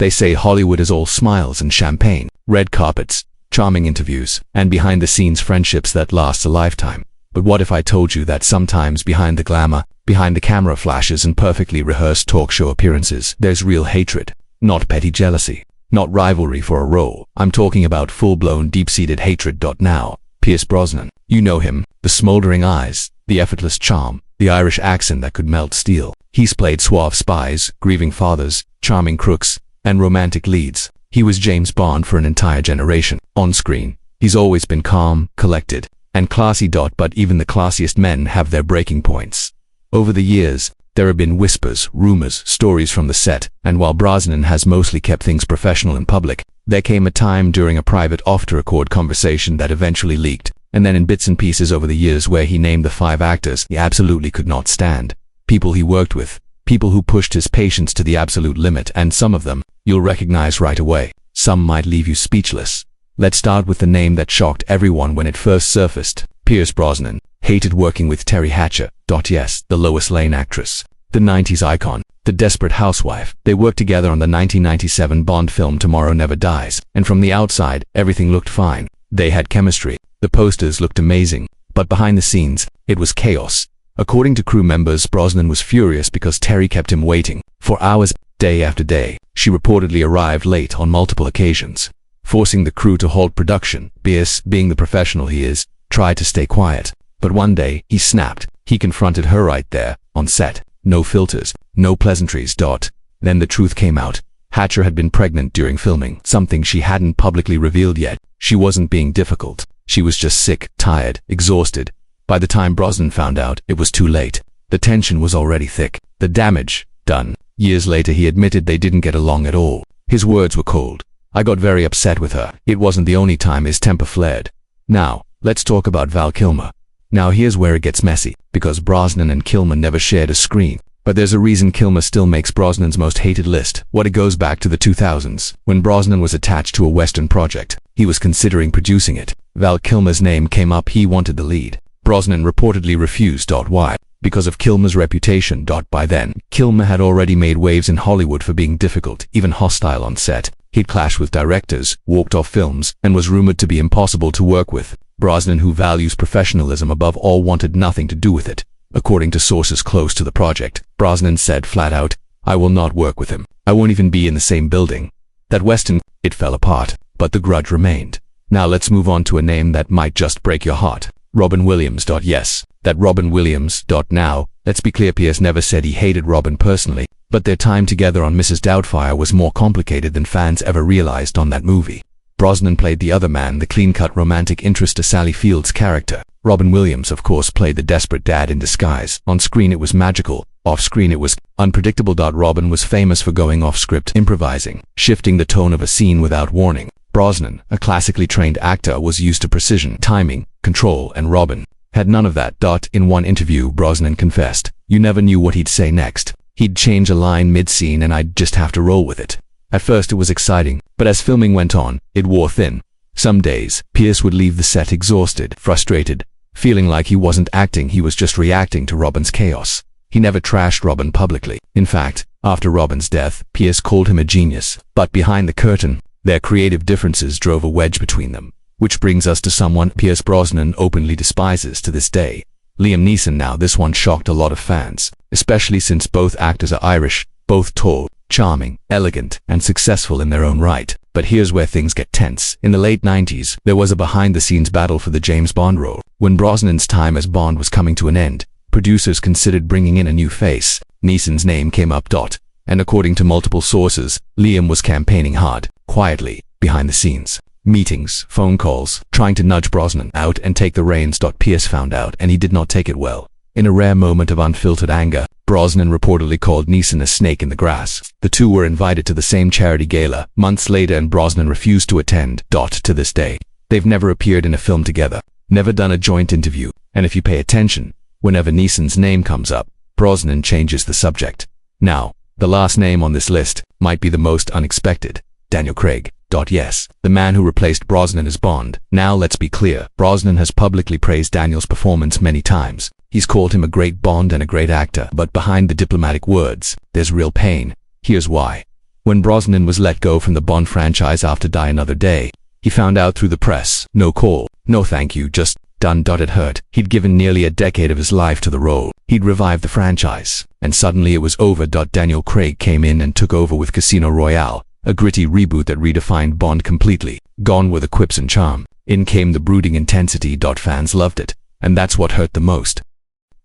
They say Hollywood is all smiles and champagne, red carpets, charming interviews, and behind-the-scenes friendships that last a lifetime. But what if I told you that sometimes behind the glamour, behind the camera flashes and perfectly rehearsed talk show appearances, there's real hatred, not petty jealousy, not rivalry for a role. I'm talking about full-blown, deep-seated hatred. Now, Pierce Brosnan. You know him, the smoldering eyes, the effortless charm, the Irish accent that could melt steel. He's played suave spies, grieving fathers, charming crooks, and romantic leads. He was James Bond for an entire generation. On screen, he's always been calm, collected, and classy. But even the classiest men have their breaking points. Over the years, there have been whispers, rumors, stories from the set, and while Brosnan has mostly kept things professional in public, there came a time during a private off-the-record conversation that eventually leaked, and then in bits and pieces over the years where he named the 5 actors he absolutely could not stand. People he worked with, people who pushed his patience to the absolute limit, and some of them you'll recognize right away. Some might leave you speechless. Let's start with the name that shocked everyone when it first surfaced. Pierce Brosnan hated working with Terry Hatcher. Yes, the Lois Lane actress, the 90s icon, the desperate housewife. They worked together on the 1997 Bond film Tomorrow Never Dies, and from the outside, everything looked fine. They had chemistry. The posters looked amazing, but behind the scenes, it was chaos. According to crew members, Brosnan was furious because Terry kept him waiting for hours, day after day. She reportedly arrived late on multiple occasions, forcing the crew to halt production. Pierce, being the professional he is, tried to stay quiet. But one day, he snapped. He confronted her right there, on set. No filters, no pleasantries. Then the truth came out. Hatcher had been pregnant during filming, something she hadn't publicly revealed yet. She wasn't being difficult. She was just sick, tired, exhausted. By the time Brosnan found out, it was too late. The tension was already thick. The damage, done. Years later, he admitted they didn't get along at all. His words were cold. I got very upset with her. It wasn't the only time his temper flared. Now, let's talk about Val Kilmer. Now here's where it gets messy, because Brosnan and Kilmer never shared a screen. But there's a reason Kilmer still makes Brosnan's most hated list. It goes back to the 2000s, when Brosnan was attached to a Western project. He was considering producing it. Val Kilmer's name came up. He wanted the lead. Brosnan reportedly refused. Why? Because of Kilmer's reputation. By then, Kilmer had already made waves in Hollywood for being difficult, even hostile on set. He'd clashed with directors, walked off films, and was rumored to be impossible to work with. Brosnan, who values professionalism above all, wanted nothing to do with it. According to sources close to the project, Brosnan said flat out, "I will not work with him. I won't even be in the same building." That Western, it fell apart, but the grudge remained. Now let's move on to a name that might just break your heart. Robin Williams. Yes, that Robin Williams. Now, let's be clear, Pierce never said he hated Robin personally, but their time together on Mrs. Doubtfire was more complicated than fans ever realized on that movie. Brosnan played the other man, the clean-cut romantic interest to Sally Field's character. Robin Williams, of course, played the desperate dad in disguise. On screen it was magical, off-screen it was unpredictable. Robin was famous for going off-script, improvising, shifting the tone of a scene without warning. Brosnan, a classically trained actor, was used to precision, timing, control, and Robin had none of that. In one interview, Brosnan confessed, "You never knew what he'd say next. He'd change a line mid-scene and I'd just have to roll with it." At first it was exciting, but as filming went on, it wore thin. Some days, Pierce would leave the set exhausted, frustrated, feeling like he wasn't acting, he was just reacting to Robin's chaos. He never trashed Robin publicly. In fact, after Robin's death, Pierce called him a genius. But behind the curtain, their creative differences drove a wedge between them. Which brings us to someone Pierce Brosnan openly despises to this day. Liam Neeson. Now this one shocked a lot of fans, especially since both actors are Irish, both tall, charming, elegant, and successful in their own right. But here's where things get tense. In the late 90s, there was a behind-the-scenes battle for the James Bond role. When Brosnan's time as Bond was coming to an end, producers considered bringing in a new face. Neeson's name came up. And according to multiple sources, Liam was campaigning hard, quietly, behind the scenes. Meetings, phone calls, trying to nudge Brosnan out and take the reins. Pierce found out, and he did not take it well. In a rare moment of unfiltered anger, Brosnan reportedly called Neeson a snake in the grass. The two were invited to the same charity gala months later, and Brosnan refused to attend. To this day, they've never appeared in a film together, never done a joint interview, and if you pay attention, whenever Neeson's name comes up, Brosnan changes the subject. Now, the last name on this list might be the most unexpected. Daniel Craig. Yes, the man who replaced Brosnan as Bond. Now let's be clear, Brosnan has publicly praised Daniel's performance many times. He's called him a great Bond and a great actor, but behind the diplomatic words, there's real pain. Here's why. When Brosnan was let go from the Bond franchise after Die Another Day, he found out through the press, no call, no thank you, just done. It hurt. He'd given nearly a decade of his life to the role. He'd revived the franchise, and suddenly it was over. Daniel Craig came in and took over with Casino Royale, a gritty reboot that redefined Bond completely. Gone were the quips and charm. In came the brooding intensity. Fans loved it, and that's what hurt the most.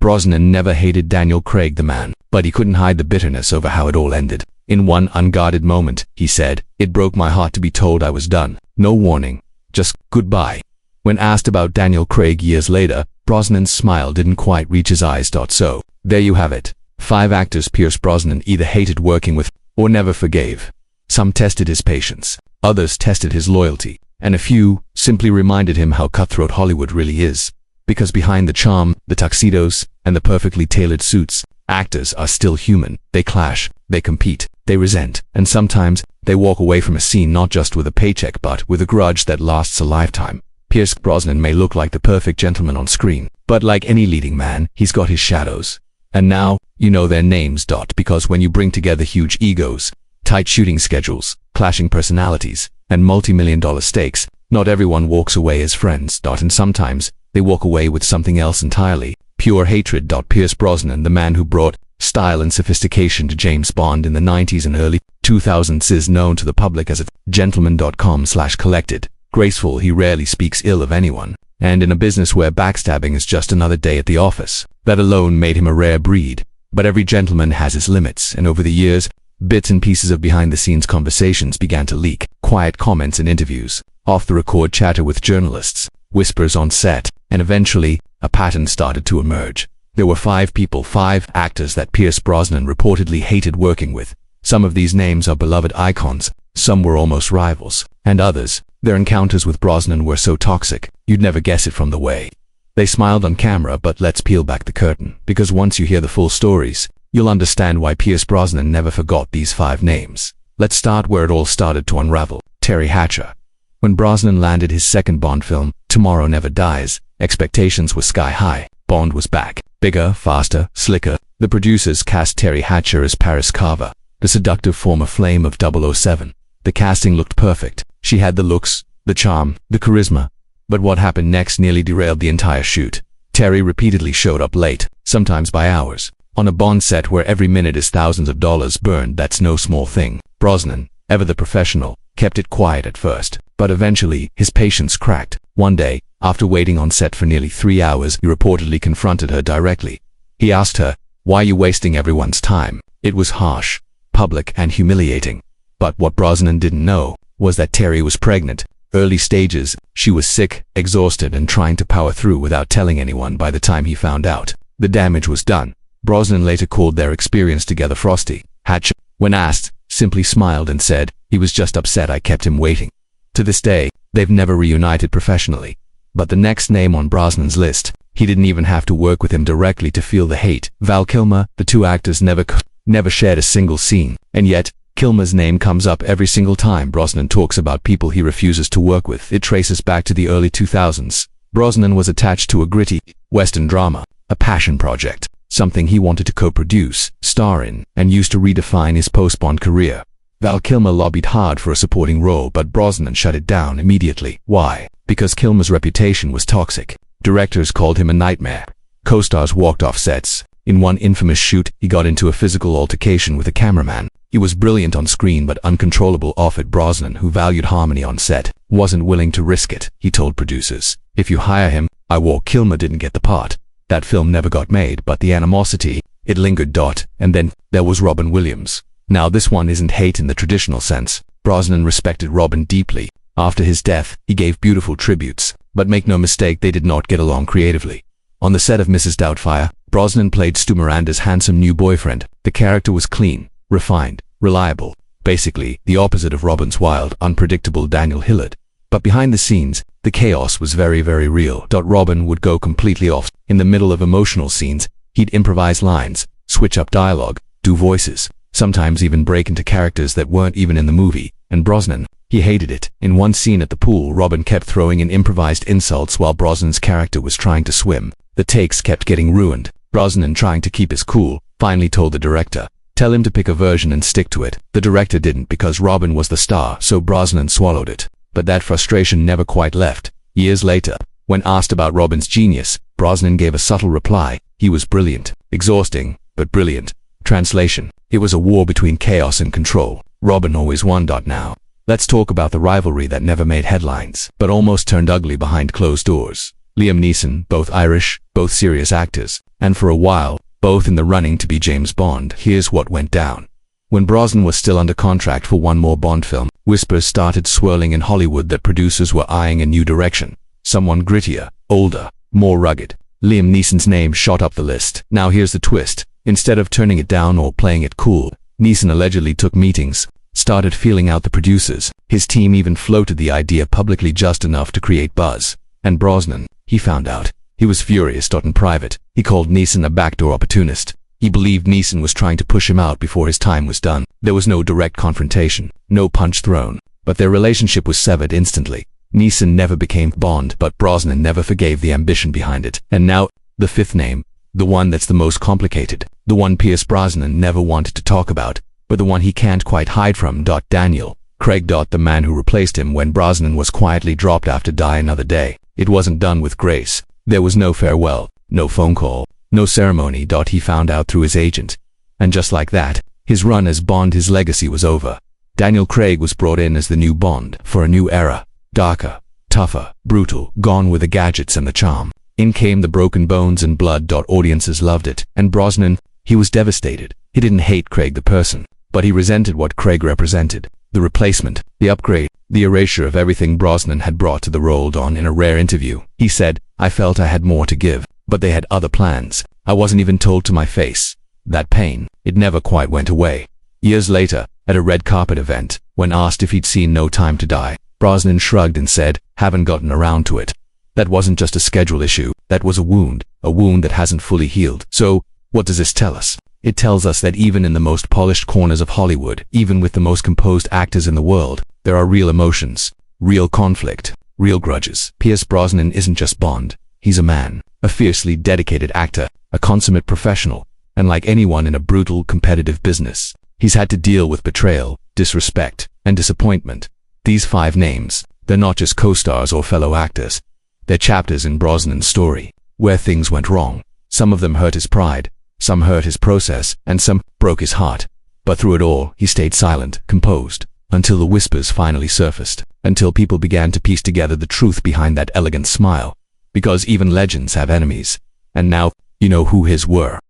Brosnan never hated Daniel Craig the man, but he couldn't hide the bitterness over how it all ended. In one unguarded moment, he said, "It broke my heart to be told I was done. No warning, just goodbye." When asked about Daniel Craig years later, Brosnan's smile didn't quite reach his eyes. So, there you have it. 5 actors Pierce Brosnan either hated working with or never forgave. Some tested his patience, others tested his loyalty, and a few simply reminded him how cutthroat Hollywood really is. Because behind the charm, the tuxedos, and the perfectly tailored suits, actors are still human. They clash, they compete, they resent, and sometimes they walk away from a scene not just with a paycheck but with a grudge that lasts a lifetime. Pierce Brosnan may look like the perfect gentleman on screen, but like any leading man, he's got his shadows. And now, you know their names. Because when you bring together huge egos, tight shooting schedules, clashing personalities, and multi-million-dollar stakes, not everyone walks away as friends. And sometimes, they walk away with something else entirely. Pure hatred. Pierce Brosnan, the man who brought style and sophistication to James Bond in the 90s and early 2000s, is known to the public as a gentleman.com/collected. Graceful, he rarely speaks ill of anyone, and in a business where backstabbing is just another day at the office, that alone made him a rare breed. But every gentleman has his limits, and over the years, bits and pieces of behind-the-scenes conversations began to leak. Quiet comments in interviews, off-the-record chatter with journalists, whispers on set, and eventually, a pattern started to emerge. There were 5 actors that Pierce Brosnan reportedly hated working with. Some of these names are beloved icons, some were almost rivals, and others, their encounters with Brosnan were so toxic, you'd never guess it from the way they smiled on camera. But let's peel back the curtain, because once you hear the full stories, you'll understand why Pierce Brosnan never forgot these 5 names. Let's start where it all started to unravel. Terry Hatcher. When Brosnan landed his second Bond film, Tomorrow Never Dies, expectations were sky high. Bond was back. Bigger, faster, slicker. The producers cast Terry Hatcher as Paris Carver, the seductive former flame of 007. The casting looked perfect. She had the looks, the charm, the charisma. But what happened next nearly derailed the entire shoot. Terry repeatedly showed up late, sometimes by hours. On a Bond set where every minute is thousands of dollars burned, that's no small thing. Brosnan, ever the professional, kept it quiet at first, but eventually his patience cracked. One day, after waiting on set for nearly 3 hours, he reportedly confronted her directly. He asked her, "Why are you wasting everyone's time?" It was harsh, public, and humiliating. But what Brosnan didn't know was that Terry was pregnant. Early stages, she was sick, exhausted, and trying to power through without telling anyone. By the time he found out, the damage was done. Brosnan later called their experience together frosty. Hatcher, when asked, simply smiled and said, "He was just upset I kept him waiting." To this day, they've never reunited professionally. But the next name on Brosnan's list, he didn't even have to work with him directly to feel the hate. Val Kilmer. The 2 actors never shared a single scene, and yet, Kilmer's name comes up every single time Brosnan talks about people he refuses to work with. It traces back to the early 2000s. Brosnan was attached to a gritty, Western drama, a passion project, something he wanted to co-produce, star in, and use to redefine his post-Bond career. Val Kilmer lobbied hard for a supporting role, but Brosnan shut it down immediately. Why? Because Kilmer's reputation was toxic. Directors called him a nightmare. Co-stars walked off sets. In one infamous shoot, he got into a physical altercation with a cameraman. He was brilliant on screen but uncontrollable off it. Brosnan, who valued harmony on set, wasn't willing to risk it. He told producers, "If you hire him, I will." Kilmer didn't get the part. That film never got made, but the animosity, it lingered. And then, there was Robin Williams. Now this one isn't hate in the traditional sense. Brosnan respected Robin deeply. After his death, he gave beautiful tributes, but make no mistake, they did not get along creatively. On the set of Mrs. Doubtfire, Brosnan played Stu Miranda's handsome new boyfriend. The character was clean, refined, reliable, basically the opposite of Robin's wild, unpredictable Daniel Hillard. But behind the scenes, the chaos was very, very real. Robin would go completely off. In the middle of emotional scenes, he'd improvise lines, switch up dialogue, do voices, sometimes even break into characters that weren't even in the movie. And Brosnan, he hated it. In one scene at the pool, Robin kept throwing in improvised insults while Brosnan's character was trying to swim. The takes kept getting ruined. Brosnan, trying to keep his cool, finally told the director, Tell him to pick a version and stick to it. The director didn't because Robin was the star, so Brosnan swallowed it. But that frustration never quite left. Years later, when asked about Robin's genius, Brosnan gave a subtle reply. He was brilliant. Exhausting, but brilliant. Translation: it was a war between chaos and control. Robin always won. Now, let's talk about the rivalry that never made headlines, but almost turned ugly behind closed doors. Liam Neeson, both Irish, both serious actors, and for a while, both in the running to be James Bond. Here's what went down. When Brosnan was still under contract for one more Bond film, whispers started swirling in Hollywood that producers were eyeing a new direction. Someone grittier, older, more rugged. Liam Neeson's name shot up the list. Now here's the twist. Instead of turning it down or playing it cool, Neeson allegedly took meetings, started feeling out the producers. His team even floated the idea publicly just enough to create buzz. And Brosnan, he found out. He was furious. In private, he called Neeson a backdoor opportunist. He believed Neeson was trying to push him out before his time was done. There was no direct confrontation, no punch thrown, but their relationship was severed instantly. Neeson never became Bond, but Brosnan never forgave the ambition behind it. And now, the fifth name, the one that's the most complicated, the one Pierce Brosnan never wanted to talk about, but the one he can't quite hide from. Daniel Craig. The man who replaced him when Brosnan was quietly dropped after Die Another Day. It wasn't done with grace. There was no farewell, no phone call, no ceremony. He found out through his agent. And just like that, his run as Bond, his legacy was over. Daniel Craig was brought in as the new Bond for a new era. Darker, tougher, brutal, gone with the gadgets and the charm. In came the broken bones and blood. Audiences loved it. And Brosnan, he was devastated. He didn't hate Craig the person, but he resented what Craig represented. The replacement, the upgrade, the erasure of everything Brosnan had brought to the role. In a rare interview, he said, "I felt I had more to give, but they had other plans. I wasn't even told to my face." That pain, it never quite went away. Years later, at a red carpet event, when asked if he'd seen No Time to Die, Brosnan shrugged and said, "Haven't gotten around to it." That wasn't just a schedule issue, that was a wound that hasn't fully healed. So, what does this tell us? It tells us that even in the most polished corners of Hollywood, even with the most composed actors in the world, there are real emotions, real conflict, real grudges. Pierce Brosnan isn't just Bond. He's a man, a fiercely dedicated actor, a consummate professional, and like anyone in a brutal, competitive business, he's had to deal with betrayal, disrespect, and disappointment. These 5 names, they're not just co-stars or fellow actors. They're chapters in Brosnan's story, where things went wrong. Some of them hurt his pride, some hurt his process, and some broke his heart. But through it all, he stayed silent, composed, until the whispers finally surfaced, until people began to piece together the truth behind that elegant smile. Because even legends have enemies. And now, you know who his were.